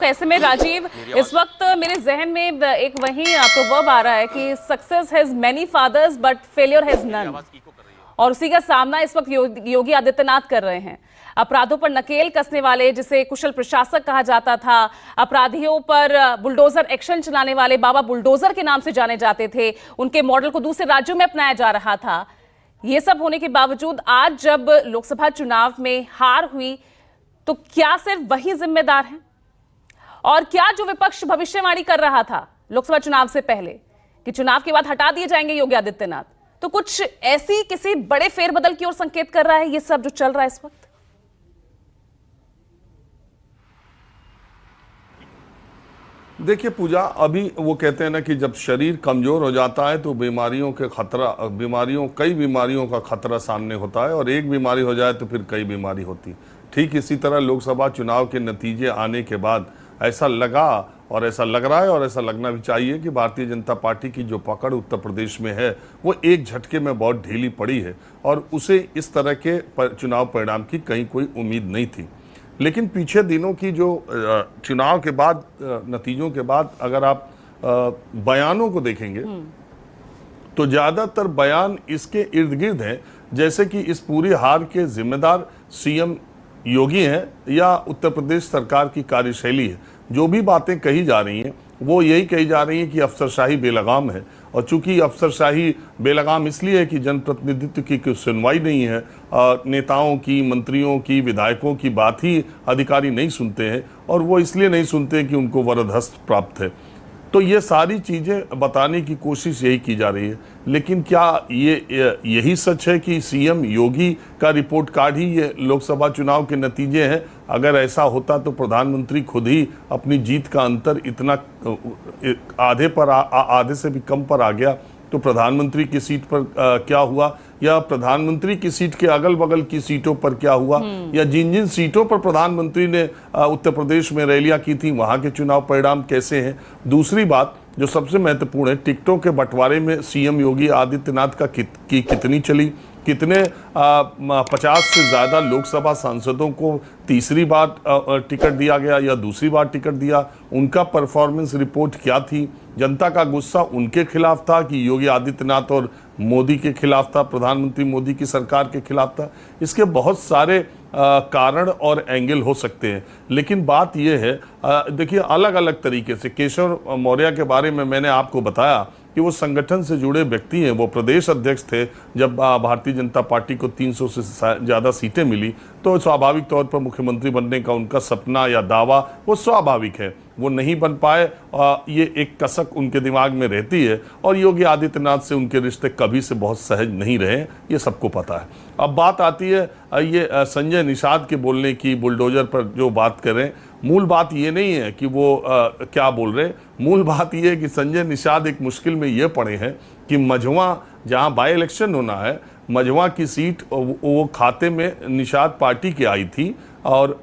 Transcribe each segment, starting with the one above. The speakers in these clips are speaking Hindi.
ऐसे में राजीव, इस वक्त मेरे जहन में एक वही प्रोवर्ब आ रहा है कि success has many fathers but failure has none, और उसी का सामना इस वक्त योगी आदित्यनाथ कर रहे हैं। अपराधों पर नकेल कसने वाले, जिसे कुशल प्रशासक कहा जाता था, अपराधियों पर बुलडोजर एक्शन चलाने वाले बाबा बुलडोजर के नाम से जाने जाते थे, उनके मॉडल को दूसरे राज्यों में अपनाया जा रहा था। ये सब होने के बावजूद आज जब लोकसभा चुनाव में हार हुई तो क्या सिर्फ वही जिम्मेदार हैं? और क्या जो विपक्ष भविष्यवाणी कर रहा था लोकसभा चुनाव से पहले कि चुनाव के बाद हटा दिए जाएंगे योगी आदित्यनाथ, तो कुछ ऐसी किसी बड़े फेरबदल की ओर संकेत कर रहा है ये सब जो चल रहा है इस वक्त? देखिए पूजा, अभी वो कहते हैं ना कि जब शरीर कमजोर हो जाता है तो कई बीमारियों का खतरा सामने होता है, और एक बीमारी हो जाए तो फिर कई बीमारी होती। ठीक इसी तरह लोकसभा चुनाव के नतीजे आने के बाद ऐसा लगा और ऐसा लग रहा है और ऐसा लगना भी चाहिए कि भारतीय जनता पार्टी की जो पकड़ उत्तर प्रदेश में है वो एक झटके में बहुत ढीली पड़ी है, और उसे इस तरह के चुनाव परिणाम की कहीं कोई उम्मीद नहीं थी। लेकिन पीछे दिनों की जो चुनाव के बाद नतीजों के बाद अगर आप बयानों को देखेंगे तो ज़्यादातर बयान इसके इर्द गिर्द हैं जैसे कि इस पूरी हार के जिम्मेदार सीएम योगी हैं या उत्तर प्रदेश सरकार की कार्यशैली है। जो भी बातें कही जा रही हैं वो यही कही जा रही है कि अफसरशाही बेलगाम है, और चूंकि अफसरशाही बेलगाम इसलिए है कि जनप्रतिनिधित्व की कोई सुनवाई नहीं है, नेताओं की, मंत्रियों की, विधायकों की बात ही अधिकारी नहीं सुनते हैं, और वो इसलिए नहीं सुनते कि उनको वरदहस्त प्राप्त है। तो ये सारी चीज़ें बताने की कोशिश यही की जा रही है। लेकिन क्या यही सच है कि सीएम योगी का रिपोर्ट कार्ड ही ये लोकसभा चुनाव के नतीजे हैं? अगर ऐसा होता तो प्रधानमंत्री खुद ही अपनी जीत का अंतर इतना आधे से भी कम पर आ गया, तो प्रधानमंत्री की सीट पर क्या हुआ, या प्रधानमंत्री की सीट के अगल बगल की सीटों पर क्या हुआ, या जिन जिन सीटों पर प्रधानमंत्री ने उत्तर प्रदेश में रैलियां की थी वहां के चुनाव परिणाम कैसे हैं। दूसरी बात जो सबसे महत्वपूर्ण है, टिकटों के बंटवारे में सीएम योगी आदित्यनाथ का कितनी चली, कितने 50 से ज़्यादा लोकसभा सांसदों को तीसरी बार टिकट दिया गया या दूसरी बार टिकट दिया, उनका परफॉर्मेंस रिपोर्ट क्या थी, जनता का गुस्सा उनके खिलाफ था कि योगी आदित्यनाथ और मोदी के खिलाफ था, प्रधानमंत्री मोदी की सरकार के खिलाफ था। इसके बहुत सारे कारण और एंगल हो सकते हैं, लेकिन बात यह है, देखिए अलग अलग तरीके से केशव मौर्य के बारे में मैंने आपको बताया कि वो संगठन से जुड़े व्यक्ति हैं, वो प्रदेश अध्यक्ष थे जब भारतीय जनता पार्टी को 300 से ज़्यादा सीटें मिली, तो स्वाभाविक तौर पर मुख्यमंत्री बनने का उनका सपना या दावा वो स्वाभाविक है, वो नहीं बन पाए, ये एक कसक उनके दिमाग में रहती है, और योगी आदित्यनाथ से उनके रिश्ते कभी से बहुत सहज नहीं रहे, ये सबको पता है। अब बात आती है ये संजय निषाद के बोलने की, बुलडोजर पर जो बात करें, मूल बात ये नहीं है कि वो क्या बोल रहे, मूल बात ये है कि संजय निषाद एक मुश्किल में ये पड़े हैं कि मझवा जहां बाई इलेक्शन होना है, मझवा की सीट वो खाते में निषाद पार्टी की आई थी, और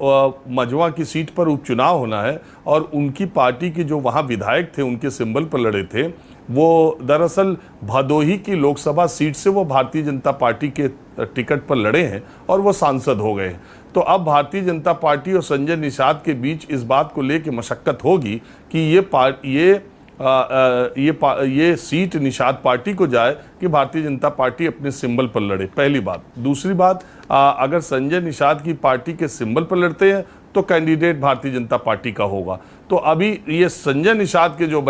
मझवा की सीट पर उपचुनाव होना है, और उनकी पार्टी के जो वहाँ विधायक थे उनके सिंबल पर लड़े थे, वो दरअसल भदोही की लोकसभा सीट से वो भारतीय जनता पार्टी के टिकट पर लड़े हैं और वो सांसद हो गए। तो अब भारतीय जनता पार्टी और संजय निषाद के बीच इस बात को लेकर मशक्कत होगी कि ये सीट निषाद पार्टी को जाए कि भारतीय जनता पार्टी अपने सिंबल पर लड़े, पहली बात। दूसरी बात, अगर संजय निषाद की पार्टी के सिंबल पर लड़ते हैं तो कैंडिडेट भारतीय जनता पार्टी का होगा। तो अभी ये संजय निषाद के जो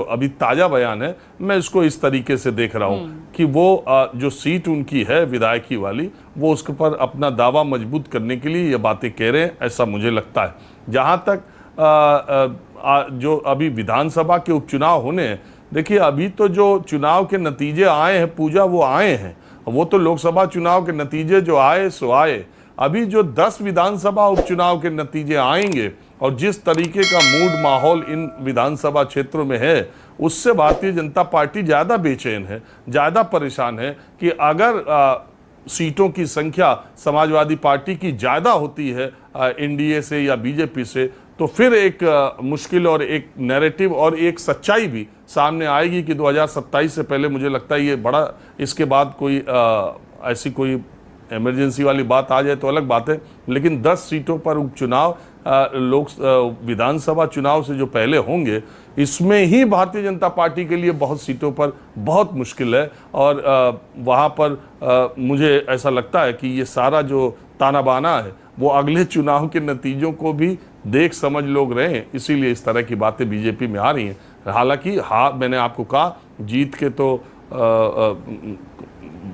अभी ताज़ा बयान है, मैं इसको इस तरीके से देख रहा हूँ कि वो जो सीट उनकी है विधायकी वाली, वो उसके पर अपना दावा मजबूत करने के लिए ये बातें कह रहे हैं, ऐसा मुझे लगता है। जहाँ तक जो अभी विधानसभा के उपचुनाव होने हैं, देखिए अभी तो जो चुनाव के नतीजे आए हैं पूजा, वो आए हैं, वो तो लोकसभा चुनाव के नतीजे जो आए सो आए। अभी जो 10 विधानसभा उपचुनाव के नतीजे आएंगे और जिस तरीके का मूड माहौल इन विधानसभा क्षेत्रों में है, उससे भारतीय जनता पार्टी ज़्यादा बेचैन है, ज़्यादा परेशान है कि अगर सीटों की संख्या समाजवादी पार्टी की ज़्यादा होती है एनडीए से या बीजेपी से, तो फिर एक मुश्किल और एक नैरेटिव और एक सच्चाई भी सामने आएगी कि 2027 से पहले मुझे लगता है ये बड़ा, इसके बाद कोई ऐसी कोई इमरजेंसी वाली बात आ जाए तो अलग बात है, लेकिन 10 सीटों पर उपचुनाव विधानसभा चुनाव से जो पहले होंगे, इसमें ही भारतीय जनता पार्टी के लिए बहुत सीटों पर बहुत मुश्किल है। और वहाँ पर मुझे ऐसा लगता है कि ये सारा जो ताना बाना है वो अगले चुनाव के नतीजों को भी देख समझ लोग रहे हैं, इसीलिए इस तरह की बातें बीजेपी में आ रही हैं। हालांकि मैंने आपको कहा, जीत के तो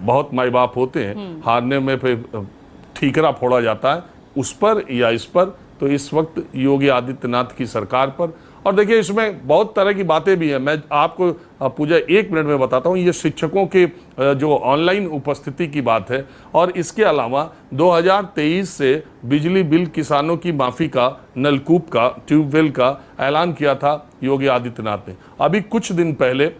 बहुत माई बाप होते हैं, हारने में फिर ठीकरा फोड़ा जाता है उस पर या इस पर। तो इस वक्त योगी आदित्यनाथ की सरकार पर, और देखिए इसमें बहुत तरह की बातें भी हैं। मैं आपको पूजा 1 मिनट में बताता हूँ। ये शिक्षकों के जो ऑनलाइन उपस्थिति की बात है, और इसके अलावा 2023 से बिजली बिल किसानों की माफ़ी का, नलकूप का, ट्यूबवेल का ऐलान किया था योगी आदित्यनाथ ने। अभी कुछ दिन पहले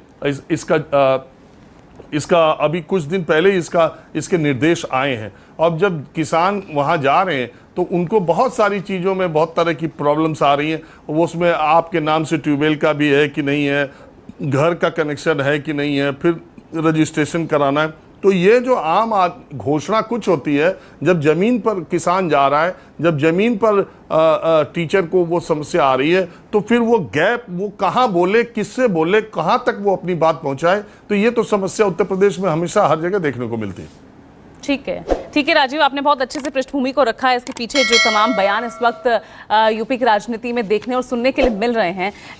इसके निर्देश आए हैं। अब जब किसान वहां जा रहे हैं तो उनको बहुत सारी चीज़ों में बहुत तरह की प्रॉब्लम्स आ रही हैं। वो उसमें आपके नाम से ट्यूबवेल का भी है कि नहीं है, घर का कनेक्शन है कि नहीं है, फिर रजिस्ट्रेशन कराना है। तो ये जो आम घोषणा कुछ होती है, जब जमीन पर किसान जा रहा है, जब जमीन पर टीचर को वो समस्या आ रही है, तो फिर वो गैप, वो कहाँ बोले, किससे बोले, कहाँ तक वो अपनी बात पहुंचाए, तो ये तो समस्या उत्तर प्रदेश में हमेशा हर जगह देखने को मिलती है। ठीक है राजीव, आपने बहुत अच्छे से पृष्ठभूमि को रखा है। इसके पीछे जो तमाम बयान इस वक्त यूपी की राजनीति में देखने और सुनने के लिए मिल रहे हैं।